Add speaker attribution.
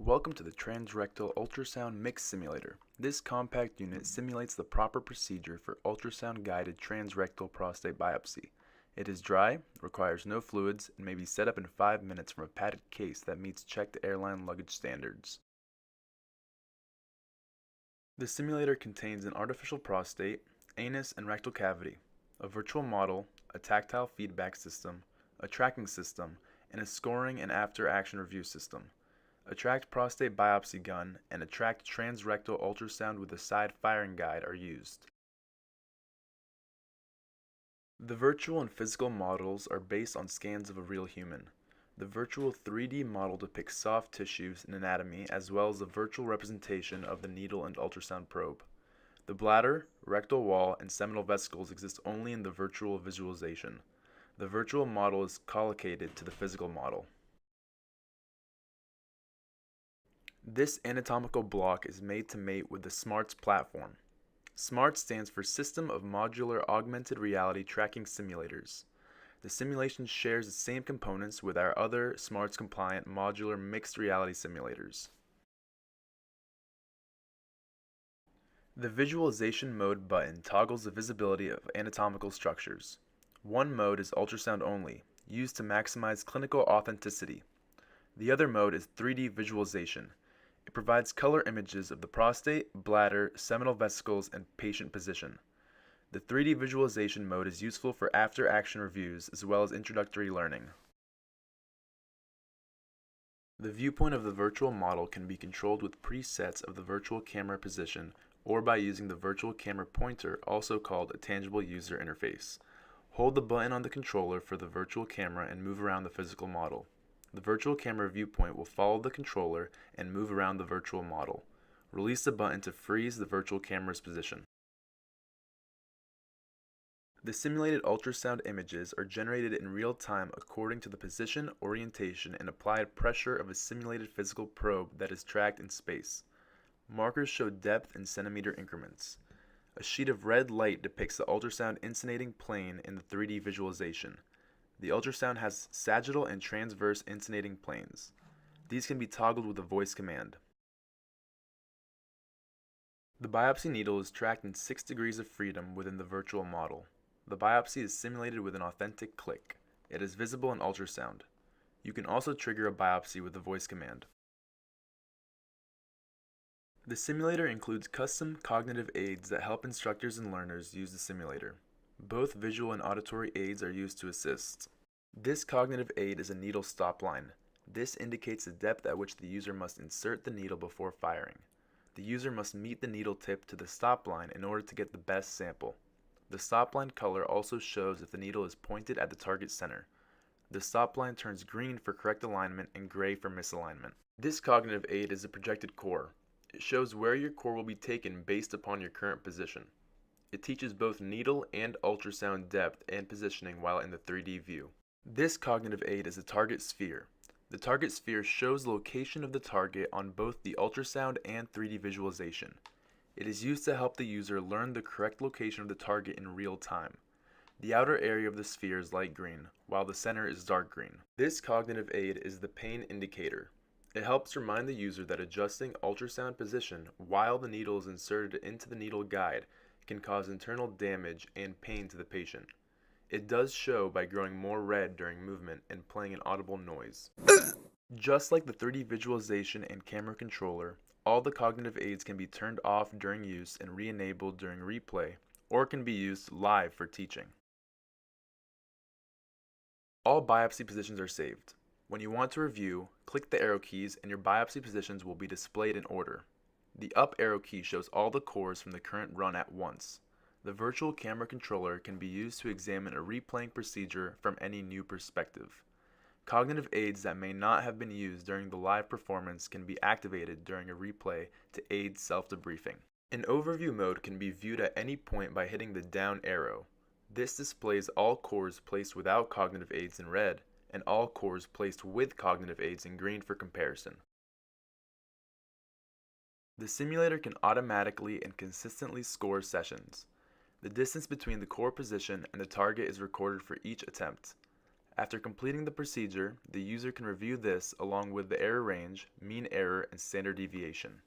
Speaker 1: Welcome to the Transrectal Ultrasound Mix Simulator. This compact unit simulates the proper procedure for ultrasound-guided transrectal prostate biopsy. It is dry, requires no fluids, and may be set up in 5 minutes from a padded case that meets checked airline luggage standards. The simulator contains an artificial prostate, anus, and rectal cavity, a virtual model, a tactile feedback system, a tracking system, and a scoring and after-action review system. A tracked prostate biopsy gun and a tracked transrectal ultrasound with a side firing guide are used. The virtual and physical models are based on scans of a real human. The virtual 3D model depicts soft tissues and anatomy as well as a virtual representation of the needle and ultrasound probe. The bladder, rectal wall, and seminal vesicles exist only in the virtual visualization. The virtual model is collocated to the physical model. This anatomical block is made to mate with the SMARTS platform. SMARTS stands for System of Modular Augmented Reality Tracking Simulators. The simulation shares the same components with our other SMARTS-compliant modular mixed reality simulators. The Visualization Mode button toggles the visibility of anatomical structures. One mode is ultrasound only, used to maximize clinical authenticity. The other mode is 3D visualization. It provides color images of the prostate, bladder, seminal vesicles, and patient position. The 3D visualization mode is useful for after-action reviews as well as introductory learning. The viewpoint of the virtual model can be controlled with presets of the virtual camera position or by using the virtual camera pointer, also called a tangible user interface. Hold the button on the controller for the virtual camera and move around the physical model. The virtual camera viewpoint will follow the controller and move around the virtual model. Release the button to freeze the virtual camera's position. The simulated ultrasound images are generated in real time according to the position, orientation, and applied pressure of a simulated physical probe that is tracked in space. Markers show depth in centimeter increments. A sheet of red light depicts the ultrasound incidentating plane in the 3D visualization. The ultrasound has sagittal and transverse incidentating planes. These can be toggled with a voice command. The biopsy needle is tracked in 6 degrees of freedom within the virtual model. The biopsy is simulated with an authentic click. It is visible in ultrasound. You can also trigger a biopsy with the voice command. The simulator includes custom cognitive aids that help instructors and learners use the simulator. Both visual and auditory aids are used to assist. This cognitive aid is a needle stop line. This indicates the depth at which the user must insert the needle before firing. The user must meet the needle tip to the stop line in order to get the best sample. The stop line color also shows if the needle is pointed at the target center. The stop line turns green for correct alignment and gray for misalignment. This cognitive aid is a projected core. It shows where your core will be taken based upon your current position. It teaches both needle and ultrasound depth and positioning while in the 3D view. This cognitive aid is a target sphere. The target sphere shows the location of the target on both the ultrasound and 3D visualization. It is used to help the user learn the correct location of the target in real time. The outer area of the sphere is light green, while the center is dark green. This cognitive aid is the pain indicator. It helps remind the user that adjusting ultrasound position while the needle is inserted into the needle guide can cause internal damage and pain to the patient. It does show by growing more red during movement and playing an audible noise. Just like the 3D visualization and camera controller, all the cognitive aids can be turned off during use and re-enabled during replay, or can be used live for teaching. All biopsy positions are saved. When you want to review, click the arrow keys and your biopsy positions will be displayed in order. The up arrow key shows all the cores from the current run at once. The virtual camera controller can be used to examine a replaying procedure from any new perspective. Cognitive aids that may not have been used during the live performance can be activated during a replay to aid self-debriefing. An overview mode can be viewed at any point by hitting the down arrow. This displays all cores placed without cognitive aids in red and all cores placed with cognitive aids in green for comparison. The simulator can automatically and consistently score sessions. The distance between the core position and the target is recorded for each attempt. After completing the procedure, the user can review this along with the error range, mean error, and standard deviation.